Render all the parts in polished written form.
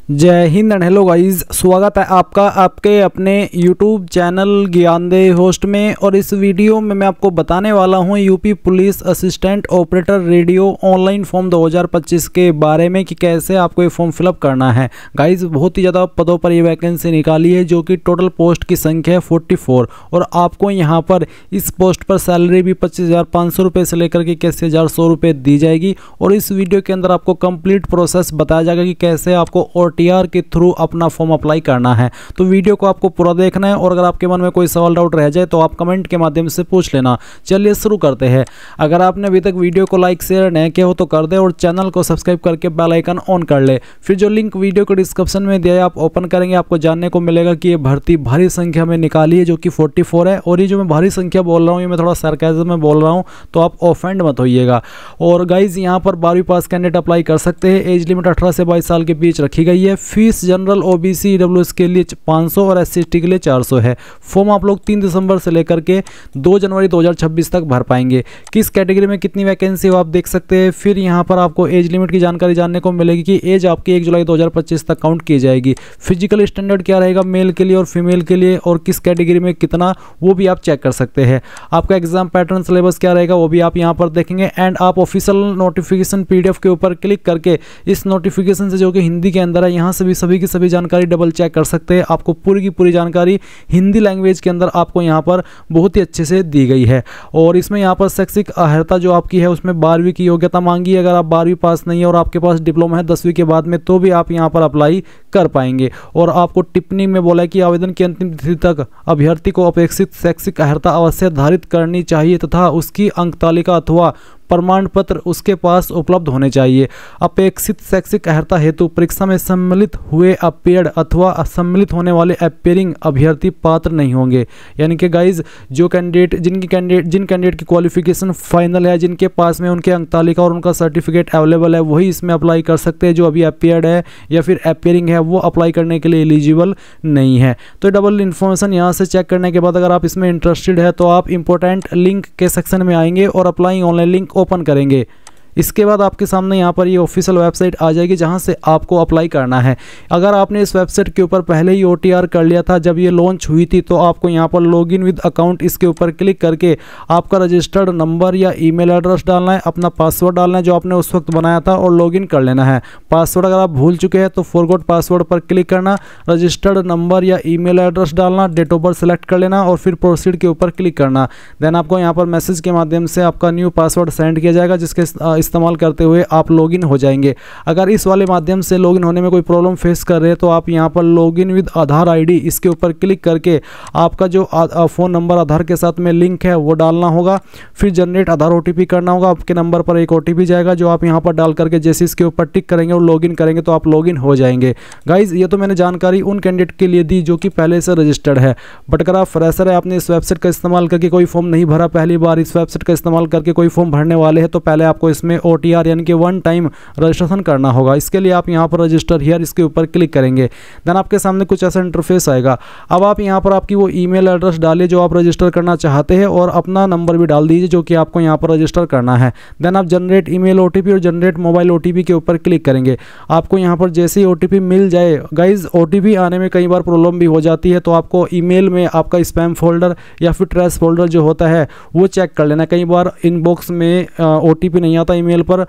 जय Hind and hello guys, स्वागत है आपका आपके अपने YouTube चैनल ज्ञानदेह होस्ट में। और इस वीडियो में मैं आपको बताने वाला हूं UP police assistant operator radio online form 2025 के बारे में कि कैसे आपको ये फॉर्म फिलअप करना है। गाइस बहुत ही ज़्यादा पदों पर ये वैकेंसी निकाली है, जो कि टोटल पोस्ट की संख्या है 44 और आपको यहाँ पर इस पोस्ट पर सैलरी भी 25,500 रुपये से लेकर के 81,100 रुपये दी जाएगी। और इस वीडियो के अंदर आपको कंप्लीट प्रोसेस बताया जाएगा कि कैसे आपको OTR के थ्रू अपना फॉर्म अप्लाई करना है। तो वीडियो को आपको पूरा देखना है और अगर आपके मन में कोई सवाल डाउट रह जाए तो आप कमेंट के माध्यम से पूछ लेना। चलिए शुरू करते हैं। अगर आपने अभी तक वीडियो को लाइक शेयर नहीं किया हो तो कर दे और चैनल को सब्सक्राइब करके बेल आइकन ऑन कर ले। फिर जो लिंक वीडियो को डिस्क्रिप्शन में दिया है आप ओपन करेंगे, आपको जानने को मिलेगा कि ये भर्ती भारी संख्या में निकाली है, जो कि 44 है। और ये जो मैं भारी संख्या बोल रहा हूँ ये मैं थोड़ा सरकाज़म में बोल रहा हूँ, तो आप ऑफेंड मत होइएगा। और गाइज यहाँ पर 12वीं पास कैंडिडेट अप्लाई कर सकते हैं। एज लिमिट 18 से 22 साल के बीच रखी गई है। फीस जनरल OBC EWS के लिए 500 और SC/ST के लिए 400 है। फॉर्म आप लोग 3 दिसंबर से लेकर के 2 जनवरी 2026 तक भर पाएंगे। किस कैटेगरी में कितनी वैकेंसी हो आप देख सकते हैं। फिर यहाँ पर आपको एज लिमिट की जानकारी जानने को मिलेगी कि एज आपकी 1 जुलाई 2025 तक काउंट की जाएगी। फिजिकल स्टैंडर्ड क्या रहेगा मेल के लिए और फीमेल के लिए, और किस कैटेगरी में कितना वो भी आप चेक कर सकते हैं। आपका एग्जाम पैटर्न सिलेबस क्या रहेगा वो भी आप यहाँ पर देखेंगे। एंड आप ऑफिशियल नोटिफिकेशन PDF के ऊपर क्लिक करके इस नोटिफिकेशन से, जो कि हिंदी के अंदर है, यहाँ से भी सभी की सभी जानकारी डबल चेक कर सकते हैं। आपको पूरी की पूरी जानकारी हिंदी लैंग्वेज के अंदर आपको यहाँ पर बहुत ही अच्छे से दी गई है। और इसमें यहाँ पर शैक्षिक अर्हता जो आपकी है उसमें 12वीं की योग्यता मांगी है। अगर आप 12वीं पास नहीं है और आपके पास डिप्लोमा है 10वीं के बाद में, तो भी आप यहाँ पर अप्लाई कर पाएंगे। और आपको टिप्पणी में बोला है कि आवेदन की अंतिम तिथि तक अभ्यर्थी को अपेक्षित शैक्षिक अर्हता अवश्य धारित करनी चाहिए तथा उसकी अंक तालिका अथवा प्रमाण पत्र उसके पास उपलब्ध होने चाहिए। अपेक्षित शैक्षिक अर्हता हेतु परीक्षा में सम्मिलित हुए अपीयर्ड अथवा सम्मिलित होने वाले अपीयरिंग अभ्यर्थी पात्र नहीं होंगे। यानी कि गाइज जो जिन कैंडिडेट की क्वालिफिकेशन फाइनल है, जिनके पास में उनके अंक तालिका और उनका सर्टिफिकेट अवेलेबल है, वही इसमें अप्लाई कर सकते हैं। जो अभी अपीयर्ड है या फिर अपीयरिंग है वो अप्लाई करने के लिए एलिजिबल नहीं है। तो डबल इन्फॉर्मेशन यहाँ से चेक करने के बाद अगर आप इसमें इंटरेस्टेड है तो आप इंपॉर्टेंट लिंक के सेक्शन में आएंगे और अप्लाई ऑनलाइन लिंक ओपन करेंगे। इसके बाद आपके सामने यहाँ पर ये ऑफिशियल वेबसाइट आ जाएगी जहाँ से आपको अप्लाई करना है। अगर आपने इस वेबसाइट के ऊपर पहले ही OTR कर लिया था जब ये लॉन्च हुई थी, तो आपको यहाँ पर लॉगिन विद अकाउंट इसके ऊपर क्लिक करके आपका रजिस्टर्ड नंबर या ईमेल एड्रेस डालना है, अपना पासवर्ड डालना है जो आपने उस वक्त बनाया था और लॉगिन कर लेना है। पासवर्ड अगर आप भूल चुके हैं तो फॉरगॉट पासवर्ड पर क्लिक करना, रजिस्टर्ड नंबर या ईमेल एड्रेस डालना, डेट ऑफ बर्थ सेलेक्ट कर लेना और फिर प्रोसीड के ऊपर क्लिक करना। देन आपको यहाँ पर मैसेज के माध्यम से आपका न्यू पासवर्ड सेंड किया जाएगा, जिसके इस्तेमाल करते हुए आप लॉगिन हो जाएंगे। अगर इस वाले माध्यम से लॉगिन होने में कोई प्रॉब्लम फेस कर रहे हैं तो आप यहाँ पर लॉगिन विद आधार ID इसके ऊपर क्लिक करके आपका जो फ़ोन नंबर आधार के साथ में लिंक है वो डालना होगा। फिर जनरेट आधार OTP करना होगा। आपके नंबर पर एक OTP जाएगा जो आप यहाँ पर डाल करके जैसे इसके ऊपर टिक करेंगे और लॉगिन करेंगे तो आप लॉगिन हो जाएंगे। गाइज ये तो मैंने जानकारी उन कैंडिडेट के लिए दी जो कि पहले से रजिस्टर्ड है। बट अगर आप फ्रेशर है, आपने इस वेबसाइट का इस्तेमाल करके कोई फॉर्म नहीं भरा, पहली बार इस वेबसाइट का इस्तेमाल करके कोई फॉर्म भरने वाले हैं, तो पहले आपको इसमें OTR यानी कि 1 टाइम रजिस्ट्रेशन करना होगा। इसके लिए आप यहाँ पर रजिस्टर हियर इसके ऊपर क्लिक करेंगे। देन आपके सामने कुछ ऐसा इंटरफेस आएगा। अब आप यहाँ पर आपकी वो ईमेल एड्रेस डालिए जो आप रजिस्टर करना चाहते हैं और अपना नंबर भी डाल दीजिए जो कि आपको यहाँ पर रजिस्टर करना है। देन आप जनरेट ईमेल OTP और जनरेट मोबाइल OTP के ऊपर क्लिक करेंगे। आपको यहाँ पर जैसे ही OTP मिल जाए, गाइज OTP आने में कई बार प्रॉब्लम भी हो जाती है, तो आपको ईमेल में आपका स्पैम फोल्डर या फिर ट्रैश फोल्डर जो होता है वो चेक कर लेना। कई बार इनबॉक्स में OTP नहीं आता ईमेल पर,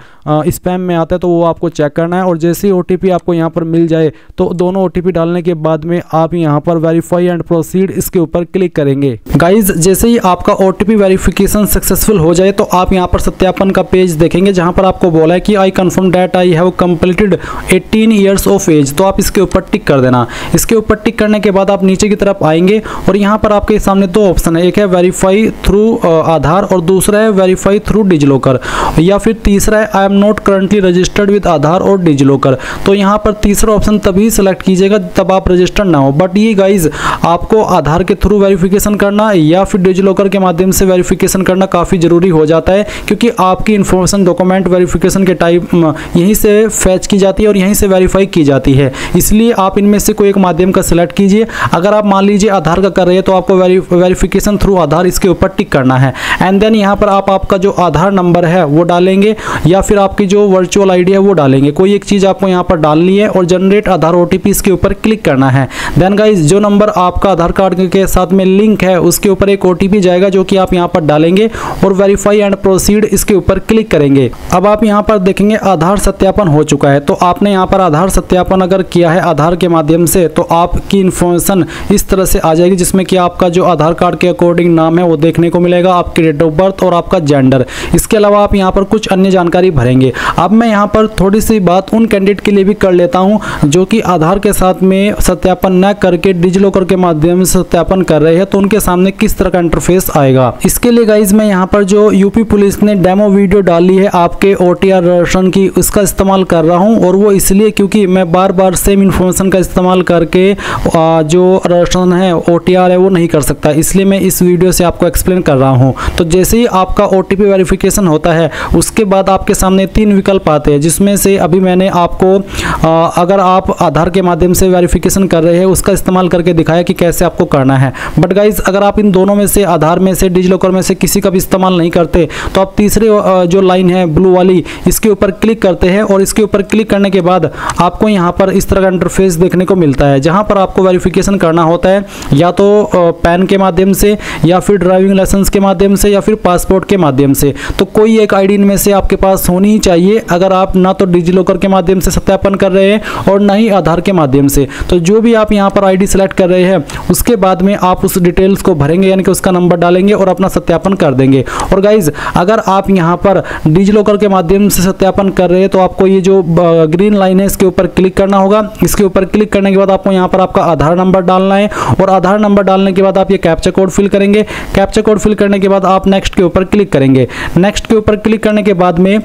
स्पैम में आता है, तो वो आपको चेक करना है। और जैसे ही OTP आपको यहाँ पर मिल जाए तो दोनों OTP डालने के बाद में आप यहाँ पर वेरीफाई एंड प्रोसीड इसके ऊपर क्लिक करेंगे। गाइज जैसे ही आपका OTP वेरिफिकेशन सक्सेसफुल हो जाए तो आप यहाँ पर सत्यापन का पेज देखेंगे जहाँ पर आपको बोला है कि I confirm that I have completed 18 years of age. तो आप इसके ऊपर टिक कर देना। इसके ऊपर टिक करने के बाद आप नीचे की तरफ आएंगे और यहाँ पर आपके सामने 2 ऑप्शन है, एक है वेरीफाई थ्रू आधार और दूसरा है वेरीफाई थ्रू डिजिलॉकर, या फिर तीसरा है I am not currently registered with Aadhaar और डिजिलॉकर। तो यहाँ पर तीसरा ऑप्शन तभी सेलेक्ट कीजिएगा तब आप रजिस्टर्ड ना हो। बट ये गाइज आपको आधार के थ्रू वेरिफिकेशन करना या फिर डिजिलॉकर के माध्यम से वेरिफिकेशन करना काफ़ी ज़रूरी हो जाता है, क्योंकि आपकी इन्फॉर्मेशन डॉक्यूमेंट वेरिफिकेशन के टाइप यहीं से फैच की जाती है और यहीं से वेरीफाई की जाती है। इसलिए आप इनमें से कोई एक माध्यम का सिलेक्ट कीजिए। अगर आप मान लीजिए आधार का कर रहे हैं तो आपको वेरिफिकेशन थ्रू आधार इसके ऊपर टिक करना है। एंड देन यहाँ पर आप आपका जो आधार नंबर है वो डालेंगे डालेंगे या फिर आपकी जो वर्चुअल आईडी है वो डालेंगे। कोई एक चीज़ आपको यहाँ पर डालनी है और जनरेट आधार ओटीपी इसके ऊपर क्लिक करना है। देन गाइज जो नंबर आपका आधार कार्ड के साथ में लिंक है उसके ऊपर एक ओटीपी जाएगा जो कि आप यहाँ पर डालेंगे और वेरीफाई एंड प्रोसीड इसके ऊपर क्लिक करेंगे। अब आप यहाँ पर देखेंगे आधार सत्यापन हो चुका है। तो आपने यहाँ पर आधार सत्यापन अगर किया है आधार के माध्यम से तो आपकी इन्फॉर्मेशन इस तरह से आ जाएगी जिसमें कि आपका जो आधार कार्ड के अकॉर्डिंग नाम है वो देखने को मिलेगा, आपकी डेट ऑफ बर्थ और आपका जेंडर। इसके अलावा आप यहाँ पर कुछ अन्य जानकारी भरेंगे। अब मैं यहाँ पर थोड़ी सी बात उन कैंडिडेट के लिए भी कर लेता हूँ जो कि आधार के साथ में सत्यापन न करके डिजिलॉकर के माध्यम से सत्यापन कर रहे हैं, तो उनके सामने किस तरह का इंटरफेस आएगा। इसके लिए गाइज मैं यहाँ पर जो यूपी पुलिस ने डेमो वीडियो डाली है आपके OTR रजिस्ट्रेशन की उसका इस्तेमाल कर रहा हूँ, और वो इसलिए क्योंकि मैं बार बार सेम इन्फॉर्मेशन का इस्तेमाल करके जो रजिस्ट्रेशन है OTR है वो नहीं कर सकता, इसलिए मैं इस वीडियो से आपको एक्सप्लेन कर रहा हूँ। तो जैसे ही आपका OTP वेरिफिकेशन होता है उसके बाद आपके सामने 3 विकल्प आते हैं, जिसमें से अभी मैंने आपको अगर आप आधार के माध्यम से वेरिफिकेशन कर रहे हैं उसका इस्तेमाल करके दिखाया कि कैसे आपको करना है। बट गाइज अगर आप इन दोनों में से आधार में से डिजिलॉकर में से किसी का भी इस्तेमाल नहीं करते तो आप तीसरे जो लाइन है ब्लू वाली इसके ऊपर क्लिक करते हैं, और इसके ऊपर क्लिक करने के बाद आपको यहाँ पर इस तरह का इंटरफेस देखने को मिलता है जहाँ पर आपको वेरिफिकेशन करना होता है या तो पैन के माध्यम से या फिर ड्राइविंग लाइसेंस के माध्यम से या फिर पासपोर्ट के माध्यम से। तो कोई एक आईडी इनमें से आपके पास होनी ही चाहिए अगर आप ना तो डिजिलॉकर के माध्यम से सत्यापन कर रहे हैं और ना ही आधार के माध्यम से। तो जो भी आप यहाँ पर आईडी सेलेक्ट कर रहे हैं उसके बाद में आप उस डिटेल्स को भरेंगे, यानी कि उसका नंबर डालेंगे और अपना सत्यापन कर देंगे। और गाइज अगर आप यहाँ पर डिजिलॉकर के माध्यम से सत्यापन कर रहे हैं तो आपको ये जो ग्रीन लाइन है इसके ऊपर क्लिक करना होगा। इसके ऊपर क्लिक करने के बाद आपको यहाँ पर आपका आधार नंबर डालना है, और आधार नंबर डालने के बाद आप ये कैप्चा कोड फिल करेंगे। कैप्चा कोड फिल करने के बाद आप नेक्स्ट के ऊपर क्लिक करेंगे। नेक्स्ट के ऊपर क्लिक करने के बाद में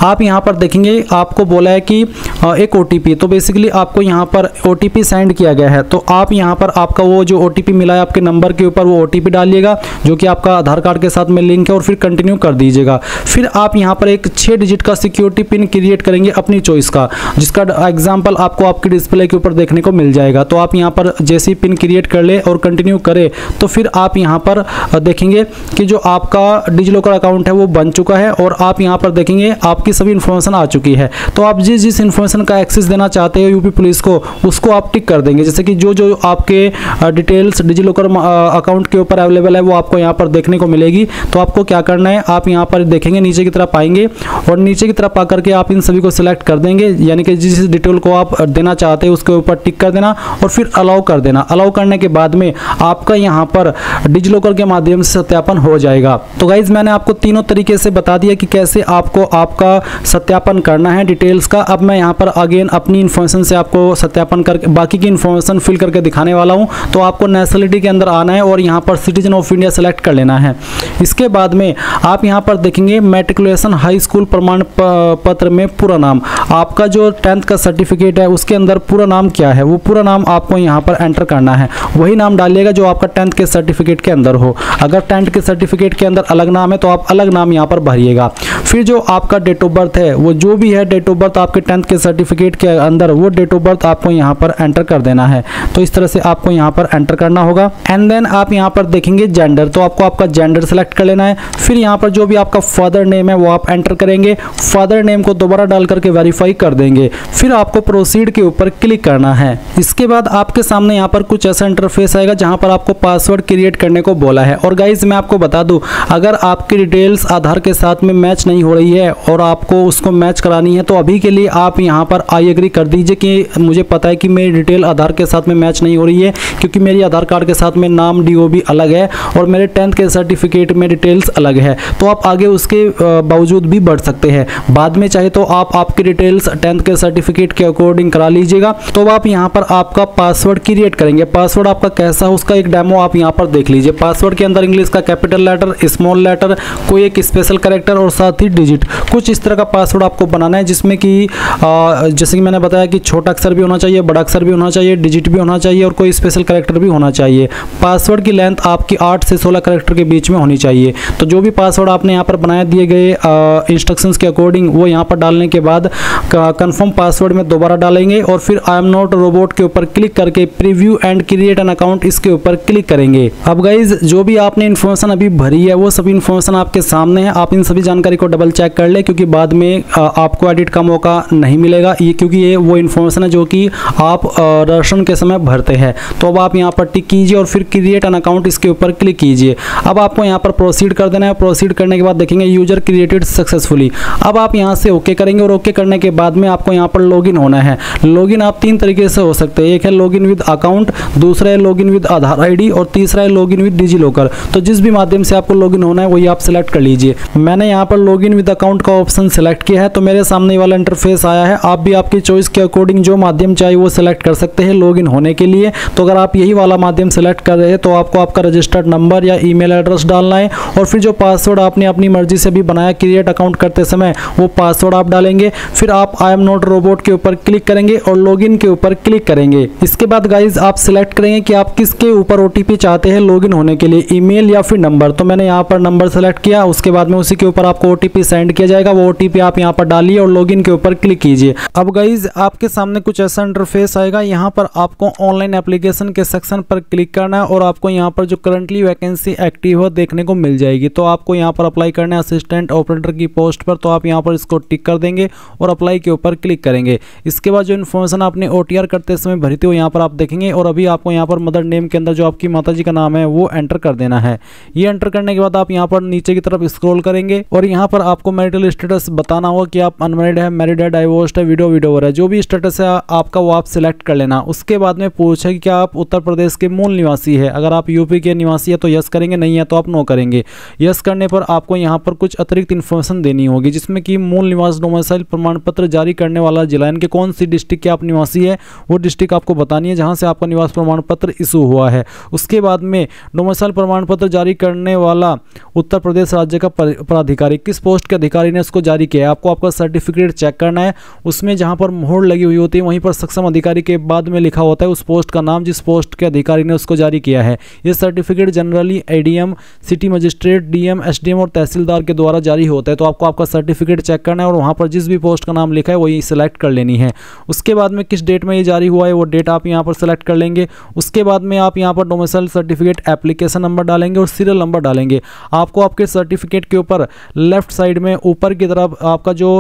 आप यहाँ पर देखेंगे आपको बोला है कि एक OTP, तो बेसिकली आपको यहाँ पर OTP सेंड किया गया है। तो आप यहाँ पर आपका वो जो OTP मिला है आपके नंबर के ऊपर वो OTP डालिएगा जो कि आपका आधार कार्ड के साथ में लिंक है, और फिर कंटिन्यू कर दीजिएगा। फिर आप यहाँ पर एक 6 डिजिट का सिक्योरिटी पिन क्रिएट करेंगे अपनी चॉइस का, जिसका एग्जाम्पल आपको आपकी डिस्प्ले के ऊपर देखने को मिल जाएगा। तो आप यहाँ पर जैसे ही पिन क्रिएट कर ले और कंटिन्यू करें तो फिर आप यहाँ पर देखेंगे कि जो आपका डिजिलॉकर अकाउंट है वो बन चुका है, और आप यहाँ पर देखेंगे आपकी सभी इन्फॉर्मेशन आ चुकी है। तो आप जिस इन्फॉर्मेशन का एक्सेस देना चाहते हो यूपी पुलिस को उसको आप टिक कर देंगे। जैसे कि जो आपके डिटेल्स डिजिलॉकर अकाउंट के ऊपर अवेलेबल है वो आपको यहाँ पर देखने को मिलेगी। तो आपको क्या करना है, आप यहाँ पर देखेंगे नीचे की तरफ आएंगे और नीचे की तरफ आकर के आप इन सभी को सिलेक्ट कर देंगे, यानी कि जिस डिटेल को आप देना चाहते हैं उसके ऊपर टिक कर देना और फिर अलाउ कर देना। अलाउ करने के बाद में आपका यहाँ पर डिजिलॉकर के माध्यम से सत्यापन हो जाएगा। तो गाइज मैंने आपको तीनों तरीके से बता दिया कि कैसे आपको आपका सत्यापन करना है डिटेल्स का। अब मैं यहाँ पर अगेन अपनी इन्फॉर्मेशन से आपको सत्यापन करके बाकी की इन्फॉर्मेशन फिल करके दिखाने वाला हूँ। तो आपको नेशनलिटी के अंदर आना है और यहाँ पर सिटीजन ऑफ इंडिया सेलेक्ट कर लेना है। इसके बाद में आप यहाँ पर देखेंगे मैट्रिकुलेशन हाई स्कूल प्रमाण पत्र में पूरा नाम, आपका जो 10th का सर्टिफिकेट है उसके अंदर पूरा नाम क्या है वो पूरा नाम आपको यहाँ पर एंटर करना है। वही नाम डालिएगा जो आपका 10th के सर्टिफिकेट के अंदर हो। अगर 10th के सर्टिफिकेट के अंदर अलग नाम है तो आप अलग नाम यहाँ पर भरिएगा। फिर जो आपका डेट ऑफ बर्थ है वो जो भी है डेट ऑफ बर्थ आपके 10th के सर्टिफिकेट के अंदर वो डेट ऑफ बर्थ आपको यहाँ पर एंटर कर देना है। तो इस तरह से आपको यहाँ पर एंटर करना होगा। एंड देन आप यहाँ पर देखेंगे जेंडर, तो आपको आपका जेंडर सेलेक्ट कर लेना है। फिर यहाँ पर जो भी आपका फादर नेम है वो आप एंटर करेंगे। फादर नेम को दोबारा डाल करके वेरीफाई कर देंगे। फिर आपको प्रोसीड के ऊपर क्लिक करना है। इसके बाद आपके सामने यहाँ पर कुछ ऐसा इंटरफेस आएगा जहाँ पर आपको पासवर्ड क्रिएट करने को बोला है। और गाइज मैं आपको बता दूं, अगर आपकी डिटेल्स आधार के साथ में मैच नहीं हो रही है और आपको उसको मैच करानी है तो अभी के लिए आप यहाँ पर आई एग्री कर दीजिए कि मुझे पता है कि मेरी डिटेल आधार के साथ में मैच नहीं हो रही है, क्योंकि मेरी आधार कार्ड के साथ में नाम DOB अलग है और मेरे 10th के सर्टिफिकेट में डिटेल्स अलग है। तो आप आगे उसके बावजूद भी बढ़ सकते हैं। बाद में चाहे तो आप आपकी डिटेल्स 10th के सर्टिफिकेट के अकॉर्डिंग करा लीजिएगा। तो आप यहाँ पर आपका पासवर्ड क्रिएट करेंगे। पासवर्ड आपका कैसा है उसका एक डेमो आप यहाँ पर देख लीजिए। पासवर्ड के अंदर इंग्लिश का कैपिटल लेटर, स्मॉल लेटर, कोई एक स्पेशल कैरेक्टर और साथ ही डिजिट, कुछ कुछ इस तरह का पासवर्ड आपको बनाना है, जिसमें कि जैसे कि मैंने बताया कि छोटा अक्षर भी होना चाहिए, बड़ा अक्षर भी होना चाहिए, डिजिट भी होना चाहिए और कोई स्पेशल कैरेक्टर भी होना चाहिए। पासवर्ड की लेंथ आपकी 8 से 16 कैरेक्टर के बीच में होनी चाहिए। तो जो भी पासवर्ड आपने यहाँ पर बनाया दिए गए इंस्ट्रक्शंस के अकॉर्डिंग वो यहाँ पर डालने के बाद कंफर्म पासवर्ड में दोबारा डालेंगे और फिर आई एम नॉट रोबोट के ऊपर क्लिक करके preview and create an account इसके ऊपर क्लिक करेंगे। अब गाइज जो भी आपने इन्फॉर्मेशन अभी भरी है वो सभी इन्फॉर्मेशन आपके सामने है। आप इन सभी जानकारी को डबल चेक कर ले, क्योंकि बाद में आपको एडिट का मौका नहीं मिलेगा, ये क्योंकि ये वो इन्फॉर्मेशन है जो कि आप रजिस्ट्रेशन के समय भरते हैं। तो अब आप यहाँ पर टिक कीजिए और फिर क्रिएट एन अकाउंट इसके ऊपर क्लिक कीजिए। अब आपको यहाँ पर प्रोसीड कर देना है। प्रोसीड करने के बाद देखेंगे यूजर क्रिएटेड सक्सेसफुली। अब आप यहाँ से ओके करेंगे और ओके करने के बाद में आपको यहाँ पर लॉगिन होना है। लॉगिन आप 3 तरीके से हो सकते हैं, एक है लॉगिन विद अकाउंट, दूसरा है लॉगिन विद आधार आईडी और तीसरा है लॉगिन विद डिजी लॉकर। तो जिस भी माध्यम से आपको लॉगिन होना है वही आप सिलेक्ट कर लीजिए। मैंने यहाँ पर लॉगिन विद अकाउंट का ऑप्शन सिलेक्ट किया है, तो मेरे सामने वाला इंटरफेस आया है। आप भी आपकी चॉइस के अकॉर्डिंग जो माध्यम चाहिए वो सिलेक्ट कर सकते हैं लॉगिन होने के लिए। तो अगर आप यही वाला माध्यम सिलेक्ट कर रहे हैं तो आपको आपका रजिस्टर्ड नंबर या ईमेल एड्रेस डालना है और फिर जो पासवर्ड आपने अपनी मर्जी से भी बनाया क्रिएट अकाउंट करते समय वो पासवर्ड आप डालेंगे। फिर आप आई एम नॉट रोबोट के ऊपर क्लिक करेंगे और लॉगिन के ऊपर क्लिक करेंगे। इसके बाद गाइज आप सिलेक्ट करेंगे कि आप किसके ऊपर ओटीपी चाहते हैं लॉगिन होने के लिए, ईमेल या फिर नंबर। तो मैंने यहाँ पर नंबर सेलेक्ट किया, उसके बाद में उसी के ऊपर आपको ओटीपी सेंड किया जाएगा। वो ओटीपी आप यहाँ पर डालिए और लॉगिन के ऊपर क्लिक कीजिए। अब गाइज आपके सामने कुछ ऐसा इंटरफेस आएगा। यहाँ पर आपको ऑनलाइन एप्लीकेशन के सेक्शन पर क्लिक करना है और आपको यहाँ पर जो करंटली वैकेंसी एक्टिव हो देखने को मिल जाएगी। तो आपको यहाँ पर अप्लाई करना है असिस्टेंट ऑपरेटर की पोस्ट पर। तो आप यहाँ पर इसको टिक कर देंगे और अप्लाई के ऊपर क्लिक करेंगे। इसके बाद जो इन्फॉर्मेशन आपने ओटीआर करते समय भरी थी वो यहाँ पर आप देखेंगे और अभी आपको यहाँ पर मदर नेम के अंदर जो आपकी माताजी का नाम है वो एंटर कर देना है। ये एंटर करने के बाद आप यहाँ पर नीचे की तरफ स्क्रॉल करेंगे और यहाँ पर आपको मैरिटल स्टेटस बताना होगा कि आप अनमैरिड है, मैरिड है, डाइवोर्स्ड है, विडोवर है। जो भी स्टेटस है आपका वो आप सिलेक्ट कर लेना। उसके बाद में पूछे कि क्या आप उत्तर प्रदेश के मूल निवासी है। अगर आप यूपी के निवासी है तो यस करेंगे, नहीं है तो आप नो करेंगे। यस करने पर आपको यहाँ पर कुछ अतिरिक्त इन्फॉर्मेशन देनी होगी, जिसमें कि मूल निवास डोमिसाइल प्रमाण पत्र जारी करने वाला जिला, यानी कि कौन सी डिस्ट्रिक्ट के आप निवासी है वो डिस्ट्रिक्ट आपको बतानी है जहाँ से आपका निवास प्रमाण पत्र इशू हुआ है। उसके बाद में डोमिसाइल प्रमाण पत्र जारी करने वाला उत्तर प्रदेश राज्य का पदाधिकारी, किस पोस्ट के अधिकारी ने उसको जारी किया है। आपको आपका सर्टिफिकेट चेक करना है। उसमें जहाँ पर मोहर लगी हुई होती है वहीं पर सक्षम अधिकारी के बाद में लिखा होता है उस पोस्ट का नाम जिस पोस्ट के अधिकारी ने उसको जारी किया है। ये certificate generally ADM, city magistrate, DM, SDM और तहसीलदार के द्वारा जारी होता है। तो आपको आपका सर्टिफिकेट चेक करना है और वहाँ पर जिस भी पोस्ट का नाम लिखा है वही सिलेक्ट कर लेनी है। उसके बाद में किस डेट में ये जारी हुआ है वो डेट आप यहाँ पर सिलेक्ट कर लेंगे। उसके बाद में आप यहाँ पर डोमिसाइल सर्टिफिकेट एप्लीकेशन नंबर डालेंगे और सीरियल नंबर डालेंगे। आपको आपके सर्टिफिकेट के ऊपर लेफ्ट साइड में ऊपर की तरफ आपका जो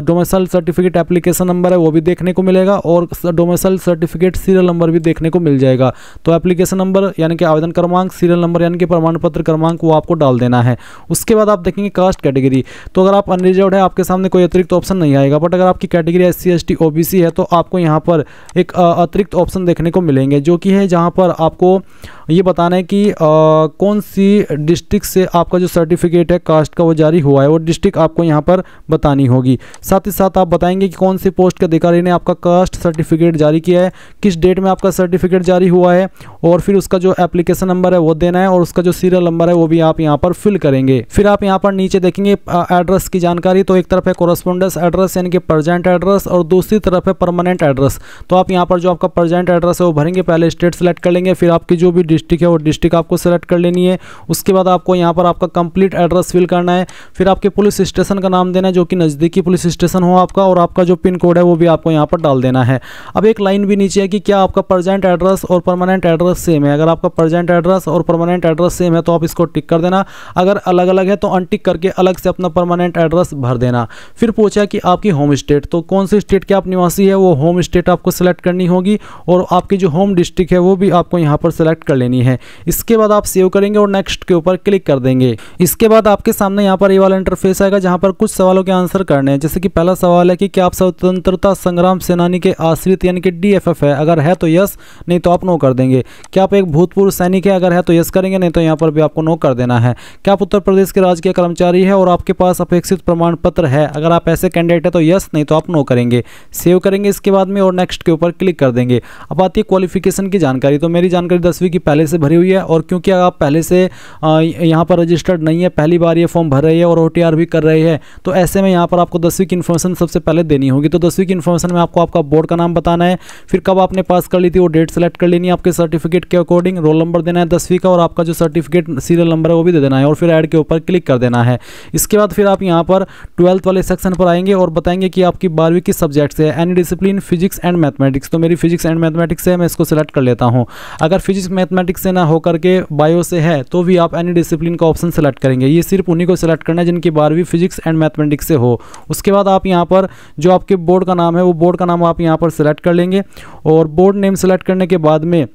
डोमिसाइल सर्टिफिकेट एप्लीकेशन नंबर है वो भी देखने को मिलेगा और डोमिसाइल सर्टिफिकेट सीरियल नंबर भी देखने को मिल जाएगा। तो एप्लीकेशन नंबर यानी कि आवेदन क्रमांक, सीरियल नंबर यानी कि प्रमाण पत्र क्रमांक वो आपको डाल देना है। उसके बाद आप देखेंगे कास्ट कैटेगरी। तो अगर आप अनरिजर्व्ड है आपके सामने कोई अतिरिक्त ऑप्शन नहीं आएगा, बट अगर आपकी कैटेगरी SC ST OBC है तो आपको यहाँ पर एक अतिरिक्त ऑप्शन देखने को मिलेंगे, जो कि है जहाँ पर आपको ये बताना है कि कौन सी डिस्ट्रिक्ट से आपका जो सर्टिफिकेट है कास्ट का वो जारी हुआ है, वो डिस्ट्रिक्ट आपको यहाँ पर बतानी होगी। साथ ही साथ आप बताएंगे कि कौन सी पोस्ट के अधिकारी ने आपका कास्ट सर्टिफिकेट जारी किया है, किस डेट में आपका सर्टिफिकेट जारी हुआ है और फिर उसका जो एप्लीकेशन नंबर है वो देना है और उसका जो सीरियल नंबर है वो भी आप यहाँ पर फिल करेंगे। फिर आप यहाँ पर नीचे देखेंगे एड्रेस की जानकारी। तो एक तरफ है कोरस्पोंडेंस एड्रेस यानी कि प्रेजेंट एड्रेस और दूसरी तरफ है परमानेंट एड्रेस। तो आप यहाँ पर जो आपका प्रेजेंट एड्रेस है वो भरेंगे, पहले स्टेट सेलेक्ट कर लेंगे, फिर आपकी जो भी डिस्ट्रिक्ट है वो डिस्ट्रिक्ट आपको सेलेक्ट कर लेनी है। उसके बाद आपको यहाँ पर आपका कंप्लीट एड्रेस फिल करना है। फिर आपके पुलिस स्टेशन का नाम देना है जो कि नज़दीकी पुलिस स्टेशन हो आपका, और आपका जो पिन कोड है वो भी आपको यहाँ पर डाल देना है। अब एक लाइन भी नीचे है कि क्या आपका प्रेजेंट एड्रेस और परमानेंट एड्रेस सेम है। अगर आपका प्रेजेंट एड्रेस और परमानेंट एड्रेस सेम है तो आप इसको टिक कर देना, अगर अलग अलग है तो अनटिक करके अलग से अपना परमानेंट एड्रेस भर देना। फिर पूछा कि आपकी होम स्टेट, तो कौन सी स्टेट के आप निवासी है वो होम स्टेट आपको सेलेक्ट करनी होगी और आपकी जो होम डिस्ट्रिक्ट है वो भी आपको यहाँ पर सेलेक्ट कर लेनी है। इसके बाद आप सेव करेंगे और नेक्स्ट के ऊपर क्लिक कर देंगे। इसके बाद आपके सामने यहाँ पर ये वाला इंटरफेस आएगा जहाँ पर कुछ सवालों के आंसर करने हैं। जैसे कि पहला सवाल है कि क्या आप स्वतंत्रता संग्राम सेनानी के आश्रित यानी कि DFF है, अगर है तो यस, नहीं तो आप नो कर देंगे। क्या आप एक भूतपूर्व सैनिक है, अगर है तो यस करेंगे, नहीं तो यहाँ पर भी आपको नो कर देना है। क्या आप उत्तर प्रदेश के राजकीय कर्मचारी है और आपके पास अपेक्षित प्रमाण पत्र है, अगर आप ऐसे कैंडिडेट है तो यस, नहीं तो आप नो करेंगे। सेव करेंगे इसके बाद में और नेक्स्ट के ऊपर क्लिक कर देंगे। अब आती है क्वालिफिकेशन की जानकारी। तो मेरी जानकारी 10वीं की पहले पहले से भरी हुई है, और क्योंकि आप पहले से यहाँ पर रजिस्टर्ड नहीं है, पहली बार ये फॉर्म भर रही है और OTR भी कर रहे हैं, तो ऐसे में यहाँ पर आपको 10वीं की इन्फॉर्मेशन सबसे पहले देनी होगी। तो 10वीं की इन्फॉर्मेशन में आपको आपका बोर्ड का नाम बताना है, फिर कब आपने पास कर ली थी वो डेट सेलेक्ट कर लेनी है, आपके सर्टिफिकेट के अकॉर्डिंग रोल नंबर देना है 10वीं का, और आपका जो सर्टिफिकेट सीरियल नंबर है वो भी दे देना है, और फिर ऐड के ऊपर क्लिक कर देना है। इसके बाद फिर आप यहाँ पर 12th वाले सेक्शन पर आएंगे और बताएंगे कि आपकी 12वीं की सब्जेक्ट से है, any discipline physics and mathematics. तो मेरी फिजिक्स एंड मैथमेटिक्स है, मैं इसको सिलेक्ट कर लेता हूँ। अगर फिजिक्स मैथमेटिक्स से ना होकर के बायो से है तो भी आप एनी डिसिप्लिन का ऑप्शन सेलेक्ट करेंगे। ये सिर्फ उन्हीं को सिलेक्ट करना है जिनकी 12वीं फिजिक्स एंड मैथमेटिक्स से हो। उसके बाद आप यहाँ पर जो आपके बोर्ड का नाम है वो बोर्ड का नाम आप यहाँ पर सिलेक्ट कर लेंगे, और बोर्ड नेम सेलेक्ट करने के बाद में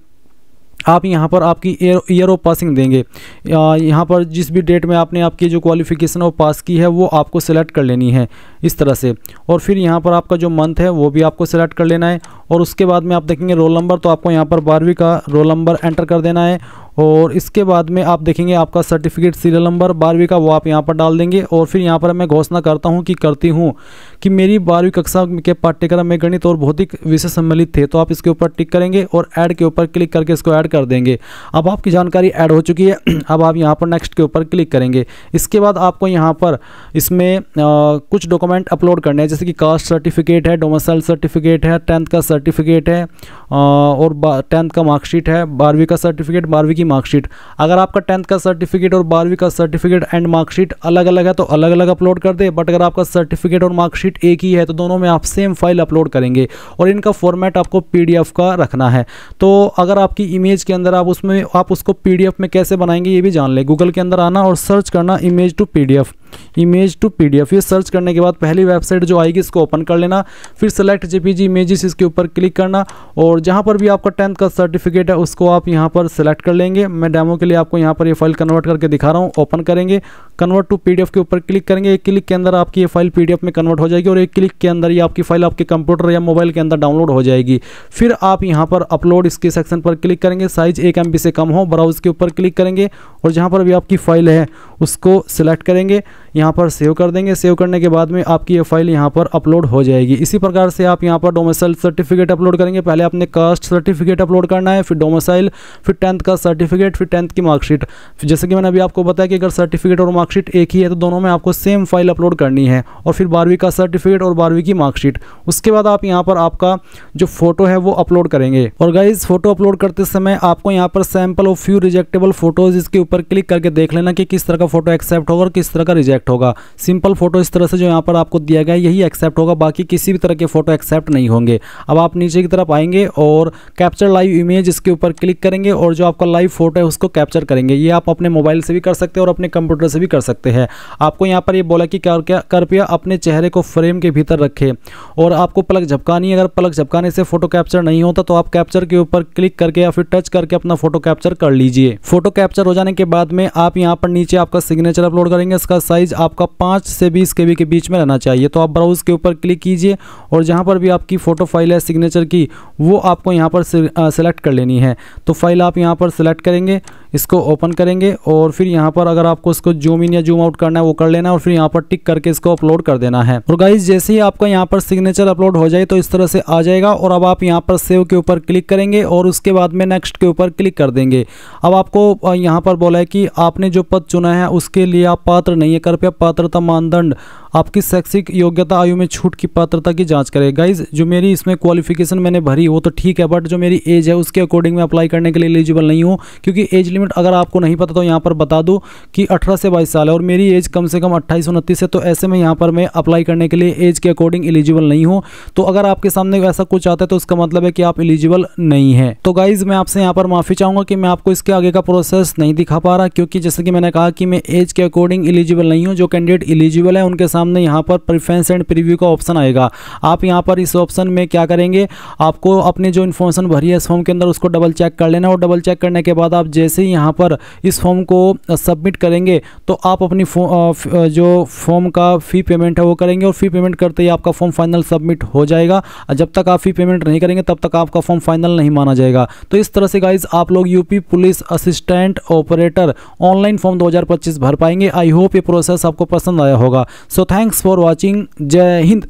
आप यहाँ पर आपकी ईयर ऑफ पासिंग देंगे। यहाँ पर जिस भी डेट में आपने आपकी जो क्वालिफिकेशन वो पास की है वो आपको सेलेक्ट कर लेनी है इस तरह से, और फिर यहाँ पर आपका जो मंथ है वो भी आपको सेलेक्ट कर लेना है। और उसके बाद में आप देखेंगे रोल नंबर, तो आपको यहाँ पर 12वीं का रोल नंबर एंटर कर देना है, और इसके बाद में आप देखेंगे आपका सर्टिफिकेट सीरियल नंबर 12वीं का वो आप यहाँ पर डाल देंगे। और फिर यहाँ पर मैं घोषणा करती हूँ कि मेरी 12वीं कक्षा के पाठ्यक्रम में गणित और भौतिक विषय सम्मिलित थे, तो आप इसके ऊपर टिक करेंगे और ऐड के ऊपर क्लिक करके इसको ऐड कर देंगे। अब आपकी जानकारी ऐड हो चुकी है, अब आप यहाँ पर नेक्स्ट के ऊपर क्लिक करेंगे। इसके बाद आपको यहाँ पर इसमें कुछ डॉक्यूमेंट अपलोड करने हैं, जैसे कि कास्ट सर्टिफिकेट है, डोमिसाइल सर्टिफिकेट है, 10th का सर्टिफिकेट है, और 10th का मार्कशीट है, 12वीं का सर्टिफिकेट, 12वीं की मार्कशीट। अगर आपका 10th का सर्टिफिकेट और 12वीं का सर्टिफिकेट एंड मार्कशीट अलग अलग है तो अलग अलग अपलोड कर दे, बट अगर आपका सर्टिफिकेट और मार्कशीट एक ही है तो दोनों में आप सेम फाइल अपलोड करेंगे, और इनका फॉर्मेट आपको PDF का रखना है। तो अगर आपकी इमेज के अंदर आप उसको PDF में कैसे बनाएंगे ये भी जान ले। गूगल के अंदर आना और सर्च करना image to PDF, image to PDF। ये सर्च करने के बाद पहली वेबसाइट जो आएगी इसको ओपन कर लेना, फिर सेलेक्ट JPG इमेजेस इसके ऊपर क्लिक करना, और जहां पर भी आपका 10th का सर्टिफिकेट है उसको आप यहां पर सेलेक्ट कर लेंगे। मैं डेमो के लिए आपको यहां पर ये फाइल कन्वर्ट करके दिखा रहा हूं। ओपन करेंगे, कन्वर्ट टू PDF के ऊपर क्लिक करेंगे, एक क्लिक के अंदर आपकी ये फाइल PDF में कन्वर्ट हो जाएगी, और एक क्लिक के अंदर ये आपकी फाइल आपके कंप्यूटर या मोबाइल के अंदर डाउनलोड हो जाएगी। फिर आप यहां पर अपलोड इसके सेक्शन पर क्लिक करेंगे, साइज 1 MB से कम हो, ब्राउज के ऊपर क्लिक करेंगे, और जहां पर भी आपकी फाइल है उसको सिलेक्ट करेंगे, यहाँ पर सेव कर देंगे। सेव करने के बाद में आपकी ये फाइल यहाँ पर अपलोड हो जाएगी। इसी प्रकार से आप यहाँ पर डोमिसाइल सर्टिफिकेट अपलोड करेंगे। पहले आपने कास्ट सर्टिफिकेट अपलोड करना है, फिर डोमिसाइल, फिर 10th का सर्टिफिकेट, फिर 10th की मार्कशीट। जैसे कि मैंने अभी आपको बताया कि अगर सर्टिफिकेट और मार्कशीट एक ही है तो दोनों में आपको सेम फाइल अपलोड करनी है, और फिर 12वीं का सर्टिफिकेट और 12वीं की मार्कशीट। उसके बाद आप यहाँ पर आपका जो फोटो है वो अपलोड करेंगे। और गाइज फोटो अपलोड करते समय आपको यहाँ पर सैंपल ऑफ फ्यू रिजेक्टेबल फोटोज इसके ऊपर क्लिक करके देख लेना कि किस तरह का फोटो एक्सेप्ट होगा और किस तरह का रिजेक्ट होगा। सिंपल फोटो इस तरह से जो यहाँ पर आपको दिया गया है यही एक्सेप्ट होगा, बाकी किसी भी तरह के फोटो एक्सेप्ट नहीं होंगे। अब आप नीचे की तरफ आएंगे और कैप्चर लाइव इमेज इसके ऊपर क्लिक करेंगे, और जो आपका लाइव फोटो है उसको कैप्चर करेंगे। ये आप अपने मोबाइल से भी कर सकते हैं और अपने कंप्यूटर से भी कर सकते हैं। आपको यहाँ पर ये बोला कि कृपया अपने चेहरे को फ्रेम के भीतर रखें, और आपको पलक झपकानी है। अगर पलक झपकाने से फोटो कैप्चर नहीं होता तो आप कैप्चर के ऊपर क्लिक करके या फिर टच करके अपना फोटो कैप्चर कर लीजिए। फोटो कैप्चर हो जाने के बाद में आप यहाँ पर नीचे आपका सिग्नेचर अपलोड करेंगे। इसका साइज आपका 5 से 20 KB के बीच में रहना चाहिए। तो आप ब्राउज के ऊपर क्लिक कीजिए, और जहाँ पर भी आपकी फोटो फाइल है सिग्नेचर की वो आपको यहाँ पर सेलेक्ट कर लेनी है। तो फाइल आप यहाँ पर सेलेक्ट करेंगे, इसको ओपन करेंगे, और फिर यहाँ पर अगर आपको इसको जूम इन या जूम आउट करना है वो कर लेना है, और फिर यहाँ पर टिक करके इसको अपलोड कर देना है। और गाइज जैसे ही आपका यहाँ पर सिग्नेचर अपलोड हो जाए तो इस तरह से आ जाएगा। और अब आप यहाँ पर सेव के ऊपर क्लिक करेंगे और उसके बाद में नेक्स्ट के ऊपर क्लिक कर देंगे। अब आपको यहाँ पर बोला है कि आपने जो पद चुना है उसके लिए आप पात्र नहीं है, कृपया पात्रता मानदंड आपकी शैक्षिक योग्यता आयु में छूट की पात्रता की जांच करें। गाइज जो मेरी इसमें क्वालिफिकेशन मैंने भरी वो तो ठीक है, बट जो मेरी एज है उसके अकॉर्डिंग मैं अप्लाई करने के लिए एलिजिबल नहीं हूँ, क्योंकि एज लिमिट अगर आपको नहीं पता तो यहाँ पर बता दूँ कि 18 से 22 साल है, और मेरी एज कम से कम 28-29 है। तो ऐसे में यहाँ पर मैं अप्लाई करने के लिए एज के अकॉर्डिंग एलिजिबल नहीं हूँ। तो अगर आपके सामने ऐसा कुछ आता है तो उसका मतलब है कि आप एलिजिबल नहीं है। तो गाइज मैं आपसे यहाँ पर माफ़ी चाहूँगा कि मैं आपको इसके आगे का प्रोसेस नहीं दिखा पा रहा, क्योंकि जैसे कि मैंने कहा कि मैं एज के अकॉर्डिंग एलिजिबल नहीं हूँ। जो कैंडिडेट एलिजिबल है उनके सामने यहाँ पर प्रेफरेंस एंड प्रीव्यू का ऑप्शन आएगा। आप यहाँ पर इस ऑप्शन में क्या करेंगे, आपको अपने जो इन्फॉर्मेशन भरी है इस फॉर्म के अंदर उसको डबल चेक कर लेना, और डबल चेक करने के बाद आप जैसे ही यहाँ पर इस फॉर्म को सबमिट करेंगे तो आप अपनी जो फॉर्म का फ़ी पेमेंट है वो करेंगे, और फ़ी पेमेंट करते ही आपका फॉर्म फाइनल सबमिट हो जाएगा। जब तक आप फ़ी पेमेंट नहीं करेंगे तब तक आपका फॉर्म फाइनल नहीं माना जाएगा। तो इस तरह से गाइज आप लोग UP police assistant operator online form 2025 भर पाएंगे। आई होप ये प्रोसेस आपको पसंद आया होगा। So thanks for watching. जय हिंद।